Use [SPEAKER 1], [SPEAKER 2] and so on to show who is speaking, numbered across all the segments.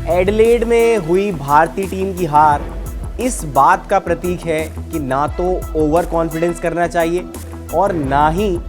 [SPEAKER 1] Adelaide में हुई भारतीय टीम की हार इस बात का प्रतीक है कि ना तो ओवर कॉन्फिडेंस करना चाहिए और ना ही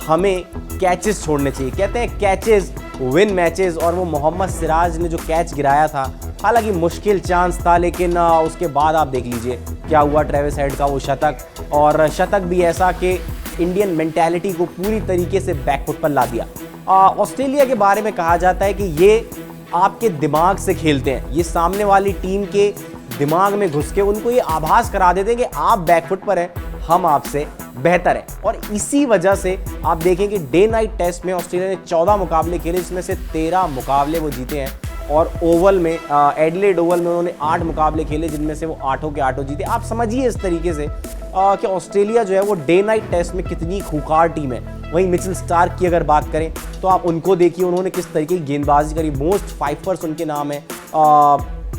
[SPEAKER 1] हमें कैचेस छोड़ने चाहिए। कहते हैं कैचेस विन मैचेस, और वो मोहम्मद सिराज ने जो कैच गिराया था, हालांकि मुश्किल चांस था, लेकिन उसके बाद आप देख लीजिए क्या हुआ। ट्रेविस हेड का वो शतक, और शतक भी ऐसा कि इंडियन मेंटालिटी को पूरी तरीके से बैकफुट पर ला दिया। ऑस्ट्रेलिया के बारे में कहा जाता है कि ये आपके दिमाग से खेलते हैं, ये सामने वाली टीम के दिमाग में घुस के उनको ये आभास करा देते हैं कि आप बैकफुट पर हैं, हम आपसे बेहतर है। और इसी वजह से आप देखें कि डे नाइट टेस्ट में ऑस्ट्रेलिया ने 14 मुकाबले खेले, जिसमें से 13 मुकाबले वो जीते हैं, और ओवल में एडिलेड ओवल में उन्होंने 8 मुकाबले खेले, जिनमें से वो 8 के 8 जीते। आप समझिए इस तरीके से कि ऑस्ट्रेलिया जो है वो डे नाइट टेस्ट में कितनी खूंखार टीम है। वहीं मिचेल स्टार्क की अगर बात करें तो आप उनको देखिए, उन्होंने किस तरीके की गेंदबाजी करी। मोस्ट फाइफर्स उनके नाम है।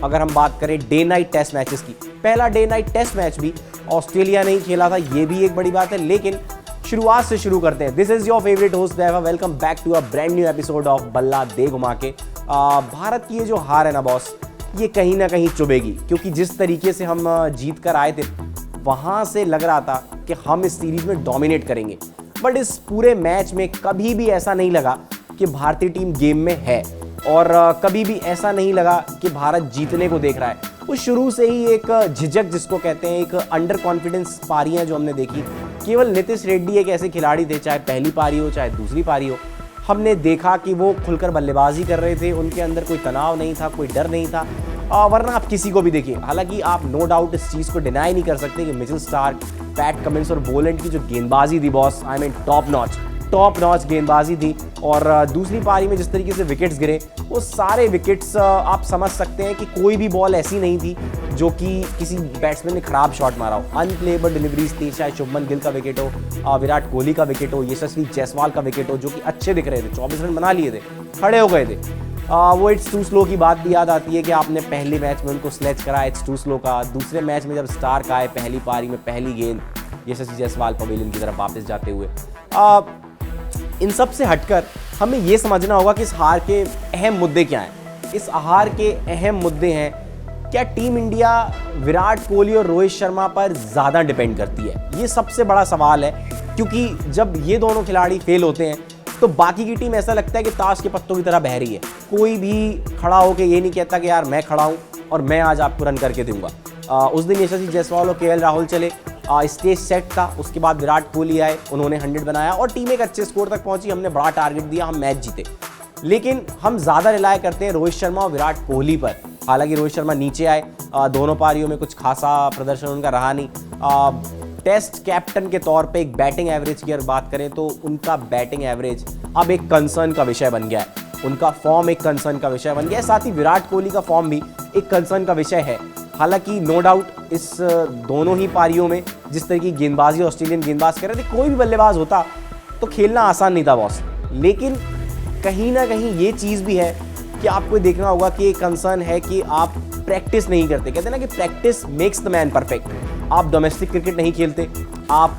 [SPEAKER 1] अगर हम बात करें डे नाइट टेस्ट मैचेस की, पहला डे नाइट टेस्ट मैच भी ऑस्ट्रेलिया ने ही खेला था, ये भी एक बड़ी बात है। लेकिन शुरुआत से शुरू करते हैं। This is your favourite host Daiva, welcome back to a brand new episode of Balla De घुमा के। भारत की ये जो हार है ना बॉस, ये कहीं ना कहीं चुभेगी, क्योंकि जिस तरीके से हम जीत कर आए थे वहाँ से लग रहा था कि हम इस सीरीज में डोमिनेट करेंगे। बट इस पूरे मैच में कभी भी ऐसा नहीं लगा कि भारतीय टीम गेम में है, और कभी भी ऐसा नहीं लगा कि भारत जीतने को देख रहा है। वो शुरू से ही एक झिझक, जिसको कहते हैं, एक अंडर कॉन्फिडेंस पारियां जो हमने देखी। केवल नीतीश रेड्डी एक ऐसे खिलाड़ी थे, चाहे पहली पारी हो चाहे दूसरी पारी हो, हमने देखा कि वो खुलकर बल्लेबाजी कर रहे थे, उनके अंदर कोई तनाव नहीं था, कोई डर नहीं था। वरना आप किसी को भी देखिए, हालांकि आप नो डाउट इस चीज़ को डिनाई नहीं कर सकते कि मिचेल स्टार्क, पैट कमिंस और बोलैंड की जो गेंदबाजी थी boss, I mean top notch गेंदबाजी थी। और दूसरी पारी में जिस तरीके से विकेट्स गिरे, वो सारे विकेट्स आप समझ सकते हैं कि कोई भी बॉल ऐसी नहीं थी जो कि किसी बैट्समैन ने खराब शॉट मारा हो। अनप्लेएबल डिलीवरीज थी, चाहे शुभमन गिल का विकेट हो, विराट कोहली का विकेट हो, यशस्वी जायसवाल का विकेट हो, जो कि अच्छे दिख रहे थे, 24 रन बना लिए थे, खड़े हो गए थे। वो इट्स टू स्लो की बात भी याद आती है कि आपने पहले मैच में उनको स्लेज करा इट्स टू स्लो का। दूसरे मैच में जब स्टार्क आए, पहली पारी में पहली गेंद यशस्वी जायसवाल पवेलियन की तरफ वापस जाते हुए, इन सब से हटकर हमें ये समझना होगा कि इस हार के अहम मुद्दे क्या हैं। इस हार के अहम मुद्दे हैं, क्या टीम इंडिया विराट कोहली और रोहित शर्मा पर ज़्यादा डिपेंड करती है? ये सबसे बड़ा सवाल है, क्योंकि जब ये दोनों खिलाड़ी फेल होते हैं तो बाकी की टीम ऐसा लगता है कि ताश के पत्तों की तरह बह रही है। कोई भी खड़ा होकर ये नहीं कहता कि यार मैं खड़ा हूँ और मैं आज आपको रन करके दूंगा। उस दिन यशस्वी जायसवाल और केएल राहुल चले, स्टेज सेट था, उसके बाद विराट कोहली आए, उन्होंने 100 बनाया और टीम एक अच्छे स्कोर तक पहुंची। हमने बड़ा टारगेट दिया, हम मैच जीते। लेकिन हम ज़्यादा रिलाय करते हैं रोहित शर्मा और विराट कोहली पर। हालांकि रोहित शर्मा नीचे आए, दोनों पारियों में कुछ खासा प्रदर्शन उनका रहा नहीं। टेस्ट कैप्टन के तौर पे एक बैटिंग एवरेज की अगर बात करें तो उनका बैटिंग एवरेज अब एक कंसर्न का विषय बन गया है, उनका फॉर्म एक कंसर्न का विषय बन गया है। साथ ही विराट कोहली का फॉर्म भी एक कंसर्न का विषय है। हालांकि नो डाउट इस दोनों ही पारियों में जिस तरह की गेंदबाजी ऑस्ट्रेलियन गेंदबाज कर रहे थे, कोई भी बल्लेबाज होता तो खेलना आसान नहीं था बॉस। लेकिन कहीं ना कहीं ये चीज़ भी है कि आपको देखना होगा कि एक कंसर्न है कि आप प्रैक्टिस नहीं करते। कहते हैं ना कि practice makes the man perfect. आप डोमेस्टिक क्रिकेट नहीं खेलते, आप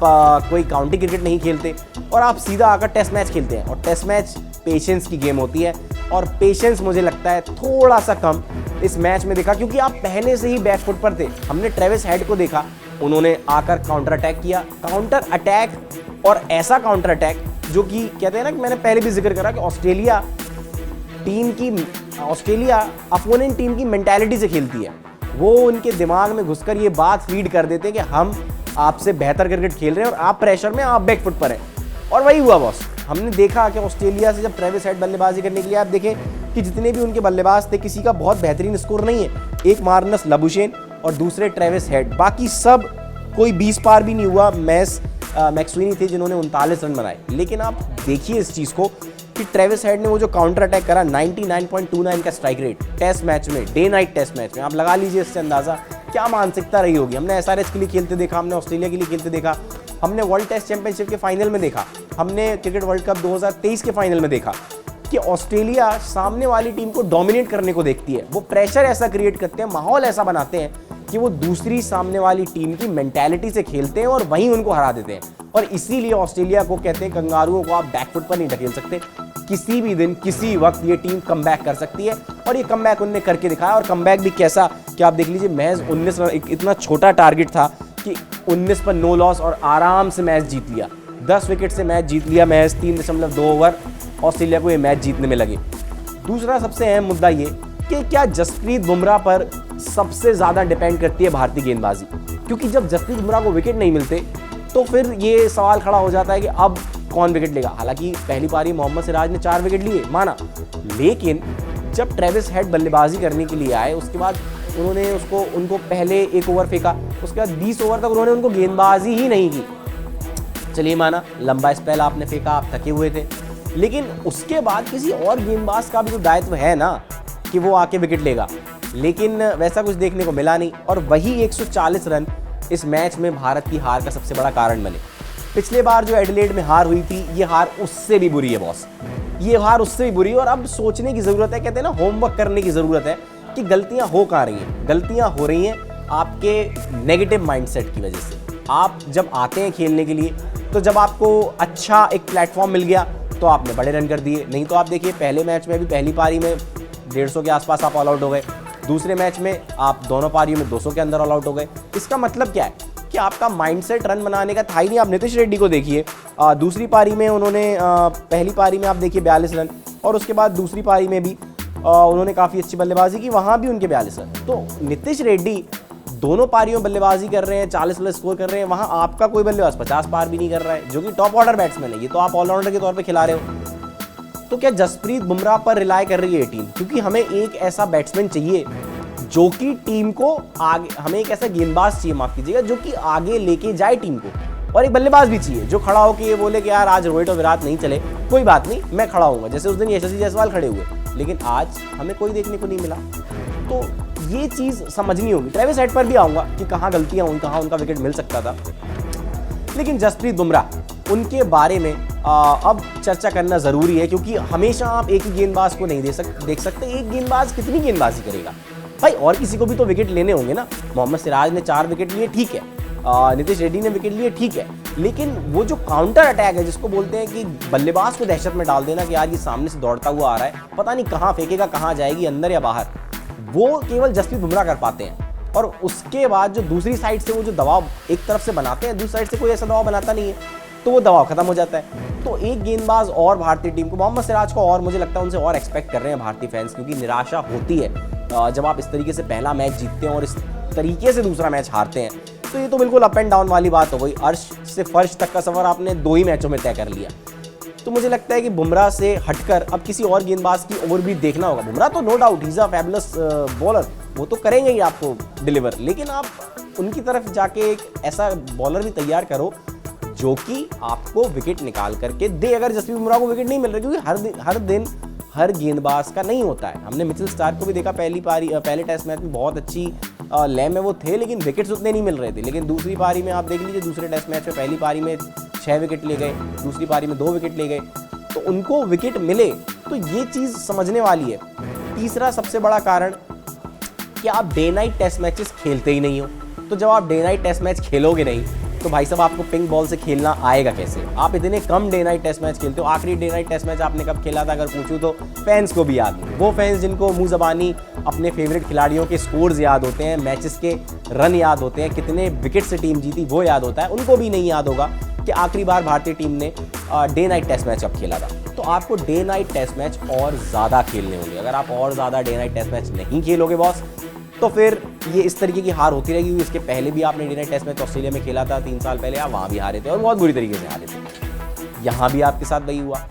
[SPEAKER 1] कोई काउंटी क्रिकेट नहीं खेलते, और आप सीधा आकर टेस्ट मैच खेलते हैं। और टेस्ट मैच पेशेंस की गेम होती है, और पेशेंस मुझे लगता है थोड़ा सा कम इस मैच में देखा, क्योंकि आप पहले से ही बैकफुट पर थे। हमने ट्रेविस हेड को देखा, उन्होंने आकर काउंटर अटैक किया, काउंटर अटैक, और ऐसा काउंटर अटैक जो कि कहते हैं ना कि मैंने पहले भी जिक्र करा कि ऑस्ट्रेलिया अपोनेंट टीम की मेंटालिटी से खेलती है। वो उनके दिमाग में घुसकर ये बात फीड कर देते हैं कि हम आपसे बेहतर क्रिकेट खेल रहे हैं और आप प्रेशर में, आप बैकफुट पर हैं। और वही हुआ बॉस। हमने देखा कि ऑस्ट्रेलिया से जब ट्रेविस हेड बल्लेबाजी करने के लिए, आप देखें कि जितने भी उनके बल्लेबाज थे, किसी का बहुत बेहतरीन स्कोर नहीं है। एक मार्नस लबुशेन और दूसरे ट्रेविस हेड, बाकी सब कोई 20 पार भी नहीं हुआ। मैक्सवेनी थे जिन्होंने 39 रन बनाए। लेकिन आप देखिए इस चीज़ को कि ट्रेविस हेड ने वो जो काउंटर अटैक करा, 99.29 का स्ट्राइक रेट टेस्ट मैच में, डे नाइट टेस्ट मैच में, आप लगा लीजिए इससे अंदाज़ा क्या मानसिकता रही होगी। हमने एसआरएच के लिए खेलते देखा, हमने ऑस्ट्रेलिया के लिए खेलते देखा, हमने वर्ल्ड टेस्ट चैंपियनशिप के फाइनल में देखा, हमने क्रिकेट वर्ल्ड कप 2023 के फाइनल में देखा कि ऑस्ट्रेलिया सामने वाली टीम को डोमिनेट करने को देखती है। वो प्रेशर ऐसा क्रिएट करते हैं, माहौल ऐसा बनाते हैं कि वो दूसरी सामने वाली टीम की मेंटालिटी से खेलते हैं और वहीं उनको हरा देते हैं। और इसीलिए ऑस्ट्रेलिया को कहते हैं कंगारुओं को आप बैकफुट पर नहीं ढकेल सकते। किसी भी दिन किसी वक्त ये टीम कमबैक कर सकती है और ये कमबैक उन्होंने करके दिखाया। और कमबैक भी कैसा कि आप देख लीजिए, महज 19 रन, इतना छोटा टारगेट था कि 19 पर 9 लॉस और आराम से मैच जीत लिया। 10 विकेट से मैच जीत लिया, महज 3.2 ओवर ऑस्ट्रेलिया को ये मैच जीतने में लगे। दूसरा सबसे अहम मुद्दा ये कि क्या जसप्रीत बुमराह पर सबसे ज़्यादा डिपेंड करती है भारतीय गेंदबाजी, क्योंकि जब जसप्रीत बुमराह को विकेट नहीं मिलते तो फिर ये सवाल खड़ा हो जाता है कि अब कौन विकेट लेगा। हालांकि पहली पारी मोहम्मद सिराज ने 4 विकेट लिए, माना, लेकिन जब ट्रेविस हेड बल्लेबाजी करने के लिए आए उसके बाद उन्होंने उनको पहले 1 ओवर फेंका, उसके बाद 20 ओवर तक उन्होंने उनको गेंदबाजी ही नहीं की। चलिए माना, लंबा स्पेल आपने फेंका, आप थके हुए थे, लेकिन उसके बाद किसी और गेंदबाज का भी तो दायित्व है ना कि वो आके विकेट लेगा, लेकिन वैसा कुछ देखने को मिला नहीं। और वही 140 रन इस मैच में भारत की हार का सबसे बड़ा कारण बने। पिछले बार जो एडिलेड में हार हुई थी, ये हार उससे भी बुरी है बॉस, ये हार उससे भी बुरी है। और अब सोचने की ज़रूरत है, कहते हैं ना, होमवर्क करने की ज़रूरत है कि गलतियां हो कहाँ रही हैं। गलतियां हो रही हैं आपके नेगेटिव माइंडसेट की वजह से। आप जब आते हैं खेलने के लिए, तो जब आपको अच्छा एक प्लेटफॉर्म मिल गया तो आपने बड़े रन कर दिए, नहीं तो आप देखिए पहले मैच में भी पहली पारी में 150 के आसपास आप ऑल आउट हो गए, दूसरे मैच में आप दोनों पारियों में 200 के अंदर ऑल आउट हो गए। इसका मतलब क्या है कि आपका माइंडसेट रन बनाने का था ही नहीं। आप नीतीश रेड्डी को देखिए, दूसरी पारी में उन्होंने पहली पारी में आप देखिए 42 रन, और उसके बाद दूसरी पारी में भी उन्होंने काफ़ी अच्छी बल्लेबाजी की, वहाँ भी उनके 42 रन। तो नीतीश रेड्डी दोनों पारियों में बल्लेबाजी कर रहे हैं, 40 प्लस स्कोर कर रहे हैं, वहाँ आपका कोई बल्लेबाज 50 पार भी नहीं कर रहा है, जो कि टॉप ऑर्डर बैट्समैन है। ये तो आप ऑलराउंडर के तौर पे खिला रहे हो। तो क्या जसप्रीत बुमराह पर रिलाय कर रही है टीम? क्योंकि हमें एक ऐसा बैट्समैन चाहिए जो कि टीम को आगे, हमें एक ऐसा गेंदबाज चाहिए, माफ कीजिएगा, जो कि आगे लेके जाए टीम को। और एक बल्लेबाज भी चाहिए जो खड़ा हो के ये बोले कि यार आज रोहित और विराट नहीं चले, कोई बात नहीं, मैं खड़ा हूँगा, जैसे उस दिन यशस्वी जायसवाल खड़े हुए, लेकिन आज हमें कोई देखने को नहीं मिला। तो ये चीज़ समझनी होगी। ट्रेविस हेड पर भी आऊँगा कि कहाँ गलतियाँ हुई, कहाँ उनका विकेट मिल सकता था, लेकिन जसप्रीत बुमराह, उनके बारे में अब चर्चा करना ज़रूरी है, क्योंकि हमेशा आप एक ही गेंदबाज को नहीं देख सकते। एक गेंदबाज कितनी गेंदबाजी करेगा भाई, और किसी को भी तो विकेट लेने होंगे ना। मोहम्मद सिराज ने 4 विकेट लिए, ठीक है, नीतीश रेड्डी ने विकेट लिए, ठीक है, लेकिन वो जो काउंटर अटैक है, जिसको बोलते हैं कि बल्लेबाज को दहशत में डाल देना कि यार ये सामने से दौड़ता हुआ आ रहा है, पता नहीं कहाँ फेंकेगा, कहाँ जाएगी, अंदर या बाहर, वो केवल जसप्रीत बुमराह कर पाते हैं। और उसके बाद जो दूसरी साइड से वो जो दबाव एक तरफ से बनाते हैं, दूसरी साइड से कोई ऐसा दबाव बनाता नहीं है, तो वो दबाव खत्म हो जाता है। तो एक गेंदबाज और भारतीय टीम को, मोहम्मद सिराज को, और मुझे लगता है उनसे और एक्सपेक्ट कर रहे हैं भारतीय फैंस, क्योंकि निराशा होती है जब आप इस तरीके से पहला मैच जीतते हैं और इस तरीके से दूसरा मैच हारते हैं। तो ये तो बिल्कुल अप एंड डाउन वाली बात हो गई। अर्श से फर्श तक का सफर आपने 2 ही मैचों में तय कर लिया। तो मुझे लगता है कि बुमराह से हटकर अब किसी और गेंदबाज की ओर भी देखना होगा। बुमराह तो नो डाउट ही इज अ फैबुलस बॉलर, वो तो करेंगे ही आपको डिलीवर, लेकिन आप उनकी तरफ जाके एक ऐसा बॉलर भी तैयार करो जो कि आपको विकेट निकाल करके दे। अगर जसप्रीत बुमराह को विकेट नहीं मिल रहा, क्योंकि हर दिन हर गेंदबाज का नहीं होता है। हमने मिचेल स्टार्क को भी देखा, पहले टेस्ट मैच में बहुत अच्छी लय में वो थे, लेकिन विकेट्स उतने नहीं मिल रहे थे। लेकिन दूसरी पारी में आप देख लीजिए, दूसरे टेस्ट मैच में पहली पारी में 6 विकेट ले गए, दूसरी पारी में 2 विकेट ले गए, तो उनको विकेट मिले। तो ये चीज़ समझने वाली है। तीसरा सबसे बड़ा कारण कि आप डे नाइट टेस्ट मैचेस खेलते ही नहीं हो। तो जब आप डे नाइट टेस्ट मैच खेलोगे नहीं, तो भाई साहब आपको पिंक बॉल से खेलना आएगा कैसे? आप इतने कम डे नाइट टेस्ट मैच खेलते हो। आखिरी डे नाइट टेस्ट मैच आपने कब खेला था अगर पूछूं तो फैंस को भी याद नहीं। वो फैंस जिनको मुंह ज़बानी अपने फेवरेट खिलाड़ियों के स्कोर्स याद होते हैं, मैचेस के रन याद होते हैं, कितने विकेट से टीम जीती वो याद होता है, उनको भी नहीं याद होगा कि आखिरी बार भारतीय टीम ने डे नाइट टेस्ट मैच अब खेला था। तो आपको डे नाइट टेस्ट मैच और ज़्यादा खेलने होंगे। अगर आप और ज़्यादा डे नाइट टेस्ट मैच नहीं खेलोगे बॉस, तो फिर ये इस तरीके की हार होती रहेगी। इसके पहले भी आपने day night test match Australia में खेला था 3 साल पहले, आप वहाँ भी हारे थे और बहुत बुरी तरीके से हारे थे। यहाँ भी आपके साथ वही हुआ।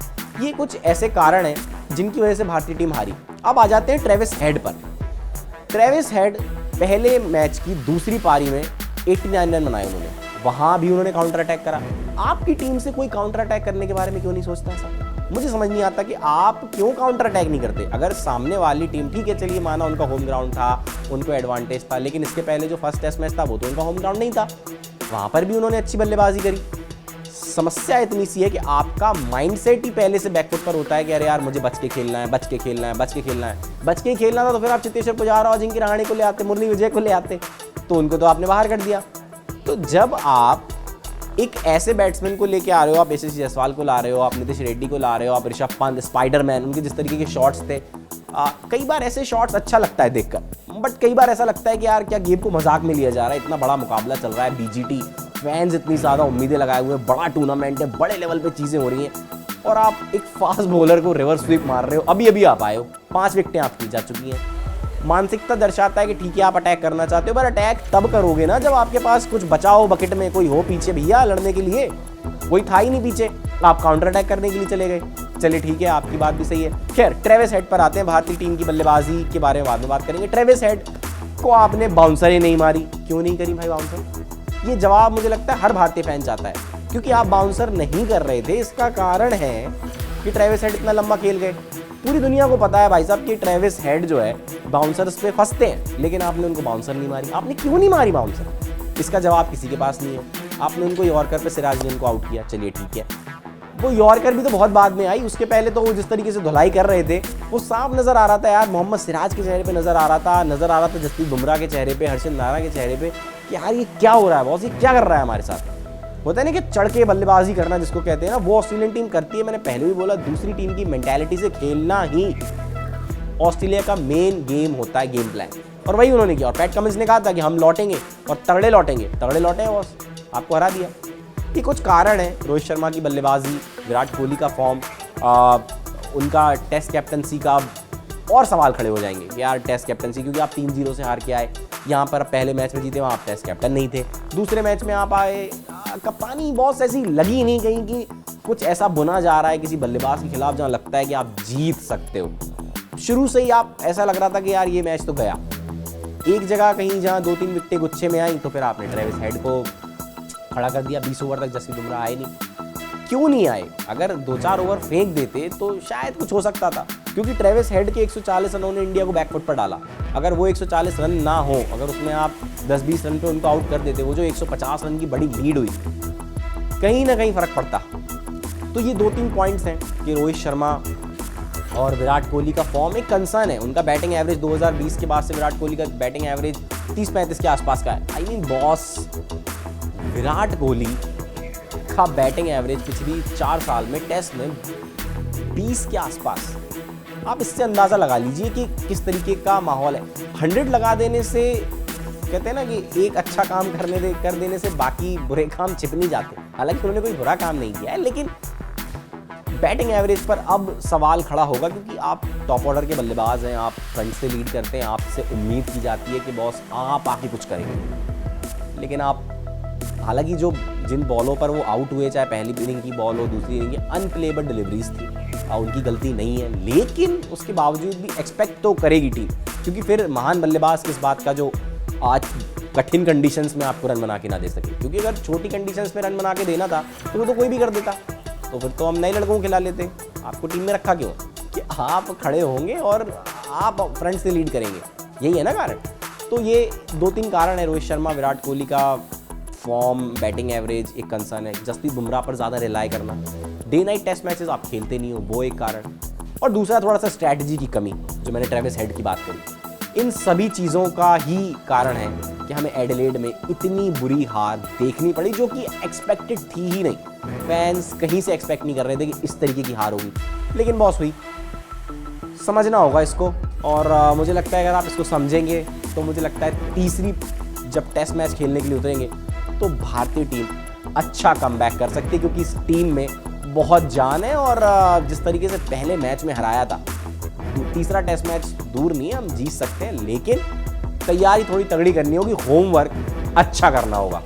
[SPEAKER 1] ये कुछ ऐसे कारण हैं जिनकी वजह से भारतीय टीम हारी। अब आ जाते हैं ट्रेविस हेड पर। ट्रेविस हेड पहले मैच की दूसरी पारी में 89 रन बनाए उन्होंने, वहाँ भी उन्होंने काउंटर अटैक करा। आपकी टीम से कोई काउंटर अटैक करने के बारे में क्यों नहीं सोचता ऐसा? मुझे समझ नहीं आता कि आप क्यों काउंटर अटैक नहीं करते। अगर सामने वाली टीम, ठीक है चलिए माना उनका होम ग्राउंड था, उनको एडवांटेज था, लेकिन इसके पहले जो फर्स्ट टेस्ट मैच था वो तो उनका होम ग्राउंड नहीं था, वहाँ पर भी उन्होंने अच्छी बल्लेबाजी करी। समस्या इतनी सी है कि आपका माइंडसेट ही पहले से बैकफुट पर होता है कि अरे यार मुझे बच के खेलना है, बच के खेलना है, बच के खेलना है। बच के खेलना था तो फिर आप चेतेश्वर पुजारा और अजिंक्य रहाणे को ले आते, मुरली विजय को ले आते। तो उनको तो आपने बाहर कर दिया। तो जब आप एक ऐसे बैट्समैन को लेके आ रहे हो, आप यशस्वी जायसवाल को ला रहे हो, आप नीतीश रेड्डी को ला रहे हो, आप ऋषभ पंत, स्पाइडरमैन, उनके जिस तरीके के शॉट्स थे, कई बार ऐसे शॉट्स अच्छा लगता है देखकर, बट कई बार ऐसा लगता है कि यार क्या गेम को मजाक में लिया जा रहा है, इतना बड़ा मुकाबला चल रहा है, बीजीटी फैंस इतनी ज़्यादा उम्मीदें लगाए हुए हैं, बड़ा टूर्नामेंट है, बड़े लेवल पे चीज़ें हो रही हैं, और आप एक फास्ट बॉलर को रिवर्स स्वीप मार रहे हो। अभी अभी आप आए हो, 5 विकेटें आपकी जा चुकी हैं। मानसिकता दर्शाता है कि ठीक है आप अटैक करना चाहते हो, पर अटैक तब करोगे ना जब आपके पास कुछ बचा हो बकेट में, कोई हो पीछे भैया लड़ने के लिए, कोई था ही नहीं पीछे, आप काउंटर अटैक करने के लिए चले गए। चलिए ठीक है, आपकी बात भी सही है। खैर, ट्रेविस हेड पर आते हैं। भारतीय टीम की बल्लेबाजी के बारे में बाद में बात करेंगे। ट्रेविस हेड को आपने बाउंसर ही नहीं मारी, क्यों नहीं करी भाई बाउंसर? ये जवाब मुझे लगता है हर भारतीय फैन चाहता है, क्योंकि आप बाउंसर नहीं कर रहे थे। इसका कारण है कि ट्रेविस हेड इतना लंबा खेल गए। पूरी दुनिया को पता है भाई साहब कि ट्रेविस हेड जो है बाउंसर्स पे फंसते हैं, लेकिन आपने उनको बाउंसर नहीं मारी। आपने क्यों नहीं मारी बाउंसर? इसका जवाब किसी के पास नहीं है। आपने उनको यॉर्कर पे सिराज ने उनको आउट किया, चलिए ठीक है। वो यॉर्कर भी तो बहुत बाद में आई, उसके पहले तो वो जिस तरीके से धुलाई कर रहे थे वो साफ नजर आ रहा था यार, मोहम्मद सिराज के चेहरे पे नजर आ रहा था जसप्रीत बुमराह के चेहरे पे, हर्षित नारा के चेहरे पे कि यार ये क्या हो रहा है बॉस, ये क्या कर रहा है हमारे साथ। होता है ना कि चढ़ के बल्लेबाजी करना जिसको कहते हैं ना, वो ऑस्ट्रेलियन टीम करती है। मैंने पहले भी बोला, दूसरी टीम की मेंटालिटी से खेलना ही ऑस्ट्रेलिया का मेन गेम होता है, गेम प्लान, और वही उन्होंने किया। और पैट कमिंस ने कहा था कि हम लौटेंगे और तगड़े लौटेंगे, तगड़े लौटे हैं बॉस, आपको हरा दिया। ये कुछ कारण है, रोहित शर्मा की बल्लेबाजी, विराट कोहली का फॉर्म, उनका टेस्ट कैप्टनसी का और सवाल खड़े हो जाएंगे कि यार टेस्ट कैप्टनसी, क्योंकि आप 3-0 से हार के आए, यहाँ पर पहले मैच में जीते, वहाँ आप टेस्ट कैप्टन नहीं थे। दूसरे मैच में आप आए, कप्तानी बहुत ऐसी लगी नहीं कहीं कि कुछ ऐसा बुना जा रहा है किसी बल्लेबाज के खिलाफ जहाँ लगता है कि आप जीत सकते हो। शुरू से ही आप ऐसा लग रहा था कि यार ये मैच तो गया। एक जगह कहीं जहाँ 2-3 विकेटें गुच्छे में आई, तो फिर आपने ट्रेविस हेड को खड़ा कर दिया। 20 ओवर तक जसप्रीत बुमराह आए नहीं। क्यों नहीं आए? अगर 2-4 ओवर फेंक देते तो शायद कुछ हो सकता था, क्योंकि ट्रेविस हेड के 140 रनों ने इंडिया को बैकफुट पर डाला। अगर वो 140 रन ना हो, अगर उसमें आप 10-20 रन पे उनको आउट कर देते, वो जो 150 रन की बड़ी लीड हुई, कहीं ना कहीं फर्क पड़ता। तो ये 2-3 पॉइंट्स हैं कि रोहित शर्मा और विराट कोहली का फॉर्म एक कंसर्न है। उनका बैटिंग एवरेज 2020 के बाद से विराट कोहली का बैटिंग एवरेज 30-35 के आसपास का है। I mean boss, Virat Kohli का बैटिंग एवरेज पिछली 4 साल में टेस्ट में 20 के आसपास। आप इससे अंदाज़ा लगा लीजिए कि किस तरीके का माहौल है। 100 लगा देने से, कहते हैं ना कि एक अच्छा काम कर देने से बाकी बुरे काम छिप नहीं जाते। हालांकि उन्होंने कोई बुरा काम नहीं किया है, लेकिन बैटिंग एवरेज पर अब सवाल खड़ा होगा, क्योंकि आप टॉप ऑर्डर के बल्लेबाज हैं, आप फ्रंट से लीड करते हैं, आपसे उम्मीद की जाती है कि बॉस आप आके कुछ करेंगे। लेकिन आप, हालांकि जो जिन बॉलों पर वो आउट हुए, चाहे पहली इनिंग की बॉल हो, दूसरी इनिंग की, अनप्लेएबल डिलीवरीज थी, उनकी गलती नहीं है, लेकिन उसके बावजूद भी एक्सपेक्ट तो करेगी टीम, क्योंकि फिर महान बल्लेबाज किस बात का जो आज कठिन कंडीशंस में आपको रन बना के ना दे सके। क्योंकि अगर छोटी कंडीशंस में रन बना के देना था तो वो तो कोई भी कर देता, तो फिर तो हम नए लड़कों को खिला लेते। आपको टीम में रखा क्यों? कि आप खड़े होंगे और आप फ्रंट से लीड करेंगे, यही है ना कारण। तो ये 2-3 कारण है। रोहित शर्मा, विराट कोहली का फॉर्म, बैटिंग एवरेज एक कंसर्न है। जसप्रीत बुमराह पर ज़्यादा रिलाई करना, डे नाइट टेस्ट मैचेस आप खेलते नहीं हो, वो एक कारण। और दूसरा थोड़ा सा स्ट्रैटेजी की कमी, जो मैंने ट्रेविस हेड की बात करी। इन सभी चीज़ों का ही कारण है कि हमें एडिलेड में इतनी बुरी हार देखनी पड़ी, जो कि एक्सपेक्टेड थी ही नहीं। फैंस कहीं से एक्सपेक्ट नहीं कर रहे थे कि इस तरीके की हार होगी, लेकिन बॉस हुई। समझना होगा इसको, और मुझे लगता है अगर आप इसको समझेंगे तो मुझे लगता है तीसरी जब टेस्ट मैच खेलने के लिए उतरेंगे तो भारतीय टीम अच्छा कमबैक कर सकती है, क्योंकि इस टीम में बहुत जान है। और जिस तरीके से पहले मैच में हराया था, तीसरा टेस्ट मैच दूर नहीं है, हम जीत सकते हैं, लेकिन तैयारी थोड़ी तगड़ी करनी होगी, होमवर्क अच्छा करना होगा।